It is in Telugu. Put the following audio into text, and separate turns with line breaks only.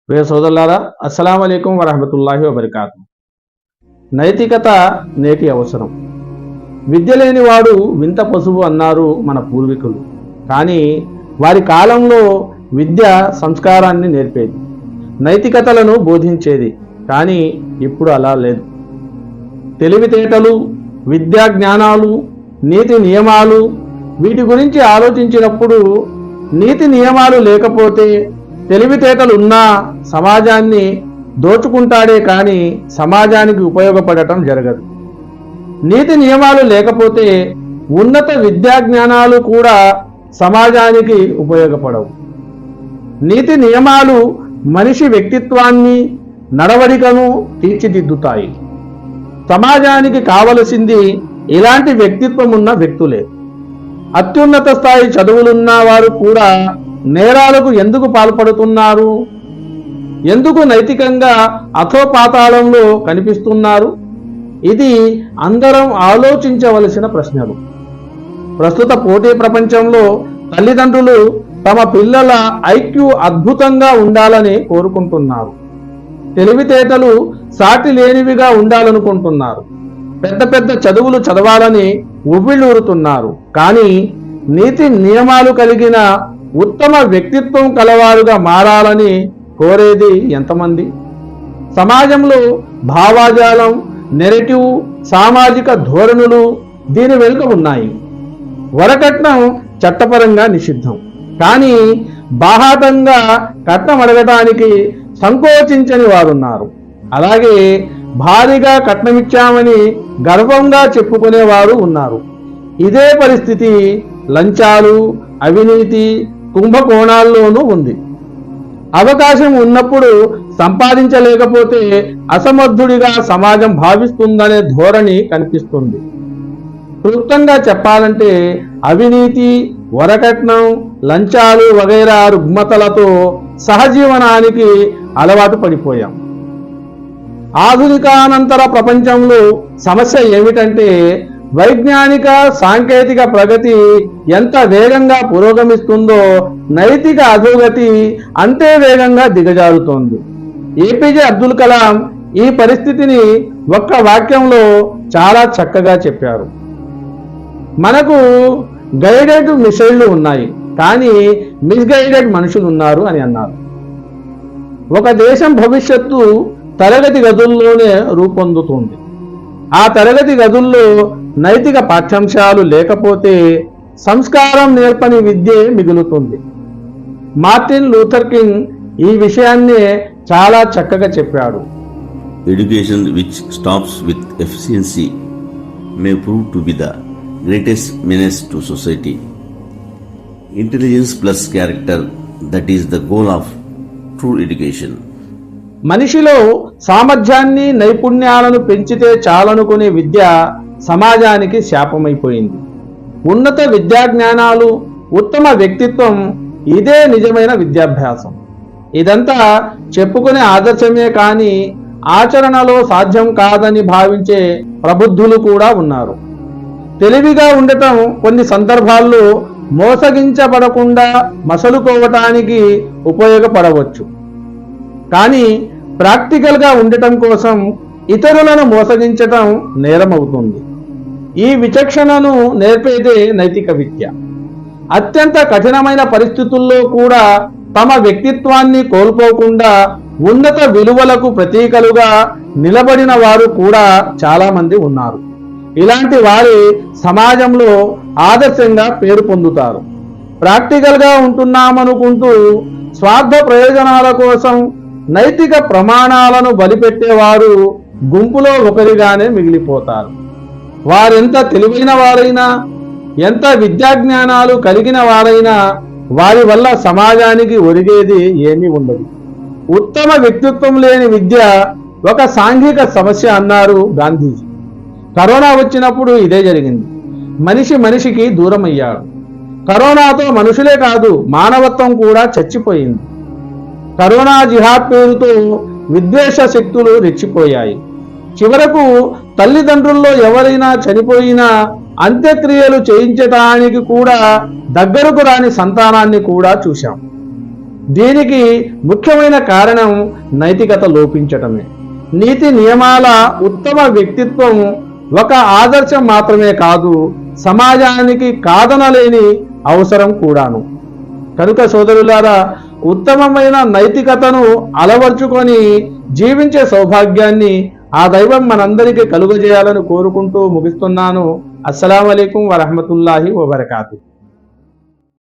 ప్రియ సోదరులారా, అస్సలాము అలైకుం వరహమతుల్లాహి వబర్కాతు. నైతికత నేటి అవసరం. విద్య లేనివాడు వింత పశువు అన్నారు మన పూర్వీకులు. కానీ వారి కాలంలో విద్య సంస్కారాన్ని నేర్పేది, నైతికతలను బోధించేది. కానీ ఇప్పుడు అలా లేదు. తెలివితేటలు, విద్యా జ్ఞానాలు, నీతి నియమాలు, వీటి గురించి ఆలోచించినప్పుడు నీతి నియమాలు లేకపోతే తెలివితేటలు ఉన్నా సమాజాన్ని దోచుకుంటాడే కానీ సమాజానికి ఉపయోగపడటం జరగదు. నీతి నియమాలు లేకపోతే ఉన్నత విద్యా జ్ఞానాలు కూడా సమాజానికి ఉపయోగపడవు. నీతి నియమాలు మనిషి వ్యక్తిత్వాన్ని, నడవడికను తీర్చిదిద్దుతాయి. సమాజానికి కావలసింది ఇలాంటి వ్యక్తిత్వం ఉన్న వ్యక్తులే. అత్యున్నత స్థాయి చదువులున్న వారు కూడా నేరాలకు ఎందుకు పాల్పడుతున్నారు? ఎందుకు నైతికంగా అధోపాతాళంలో కనిపిస్తున్నారు? ఇది అందరం ఆలోచించవలసిన ప్రశ్నలు. ప్రస్తుత పోటీ ప్రపంచంలో తల్లిదండ్రులు తమ పిల్లల ఐక్యూ అద్భుతంగా ఉండాలని కోరుకుంటున్నారు. తెలివితేటలు సాటి లేనివిగా ఉండాలనుకుంటున్నారు. పెద్ద పెద్ద చదువులు చదవాలని ఉవ్విళ్ళూరుతున్నారు. కానీ నీతి నియమాలు కలిగిన ఉత్తమ వ్యక్తిత్వం కలవారుగా మారాలని కోరేది ఎంతమంది? సమాజంలో భావాజాలం, నెరేటివ్, సామాజిక ధోరణులు దీని వెనుక ఉన్నాయి. వరకట్నం చట్టపరంగా నిషిద్ధం. కానీ బాహాటంగా కట్నం అడగటానికి సంకోచించని వారున్నారు. అలాగే భారీగా కట్నమిచ్చామని గర్వంగా చెప్పుకునేవారు ఉన్నారు. ఇదే పరిస్థితి లంచాలు, అవినీతి, కుంభకోణాల్లోనూ ఉంది. అవకాశం ఉన్నప్పుడు సంపాదించలేకపోతే అసమర్థుడిగా సమాజం భావిస్తుందనే ధోరణి కనిపిస్తుంది. క్లుప్తంగా చెప్పాలంటే అవినీతి, వరకట్నం, లంచాలు వగైరా రుగ్మతలతో సహజీవనానికి అలవాటు పడిపోయాం. ఆధునికానంతర ప్రపంచంలో సమస్య ఏమిటంటే వైజ్ఞానిక సాంకేతిక ప్రగతి ఎంత వేగంగా పురోగమిస్తుందో నైతిక అధోగతి అంతే వేగంగా దిగజారుతోంది. ఏపీజే అబ్దుల్ కలాం ఈ పరిస్థితిని ఒక్క వాక్యంలో చాలా చక్కగా చెప్పారు. మనకు గైడెడ్ మిసైళ్లు ఉన్నాయి, కానీ మిస్గైడెడ్ మనుషులు ఉన్నారు అని అన్నారు. ఒక దేశం భవిష్యత్తు తరగతి గదుల్లోనే రూపొందుతుంది. ఆ తరగతి గదుల్లో నైతిక పాఠ్యాంశాలు లేకపోతే సంస్కారం నేర్పని విద్యే మిగులుతుంది. మార్టిన్ లూథర్ కింగ్ ఈ విషయాన్నే చాలా చక్కగా చెప్పాడు.
Education which stops with efficiency May prove to be the greatest menace to society. Intelligence plus character, that is the goal of true education.
మనిషిలో సామర్థ్యాన్ని, నైపుణ్యాలను పెంచితే చాలనుకునే విద్య సమాజానికి శాపమైపోయింది. ఉన్నత విద్యా జ్ఞానాలు, ఉత్తమ వ్యక్తిత్వం, ఇదే నిజమైన విద్యాభ్యాసం. ఇదంతా చెప్పుకునే ఆదర్శమే కానీ ఆచరణలో సాధ్యం కాదని భావించే ప్రబుద్ధులు కూడా ఉన్నారు. తెలివిగా ఉండటం కొన్ని సందర్భాల్లో మోసగించబడకుండా మసలుకోవటానికి ఉపయోగపడవచ్చు. కానీ ప్రాక్టికల్గా ఉండటం కోసం ఇతరులను మోసగించటం నేరమవుతుంది. ఈ విచక్షణను నేర్పేదే నైతిక విద్య. అత్యంత కఠినమైన పరిస్థితుల్లో కూడా తమ వ్యక్తిత్వాన్ని కోల్పోకుండా ఉన్నత విలువలకు ప్రతీకలుగా నిలబడిన వారు కూడా చాలామంది ఉన్నారు. ఇలాంటి వారి సమాజంలో ఆదర్శంగా పేరు పొందుతారు. ప్రాక్టికల్గా ఉంటున్నామనుకుంటూ స్వార్థ ప్రయోజనాల కోసం నైతిక ప్రమాణాలను బలిపెట్టేవారు గుంపులో ఒకరిగానే మిగిలిపోతారు. వారెంత తెలివైన వారైనా, ఎంత విద్యాజ్ఞానాలు కలిగిన వారైనా వారి వల్ల సమాజానికి ఒరిగేది ఏమీ ఉండదు. ఉత్తమ వ్యక్తిత్వం లేని విద్య ఒక సాంఘిక సమస్య అన్నారు గాంధీజీ. కరోనా వచ్చినప్పుడు ఇదే జరిగింది. మనిషి మనిషికి దూరం అయ్యాడు. కరోనాతో మనుషులే కాదు, మానవత్వం కూడా చచ్చిపోయింది. కరోనా జిహాద్ పేరుతో విద్వేష శక్తులు రెచ్చిపోయాయి. చివరకు తల్లిదండ్రుల్లో ఎవరైనా చనిపోయినా అంత్యక్రియలు చేయించటానికి కూడా దగ్గరకు రాని సంతానాన్ని కూడా చూశాం. దీనికి ముఖ్యమైన కారణం నైతికత లోపించటమే. నీతి నియమాల ఉత్తమ వ్యక్తిత్వం ఒక ఆదర్శం మాత్రమే కాదు, సమాజానికి కాదనలేని అవసరం కూడాను. కనుక సోదరులారా, ఉత్తమమైన నైతికతను అలవర్చుకొని జీవించే సౌభాగ్యాన్ని ఆ దైవం మనందరికీ కలుగజేయాలని కోరుకుంటూ ముగిస్తున్నాను. అస్సలాము అలైకుం వరహమతుల్లాహి వబరకాతు.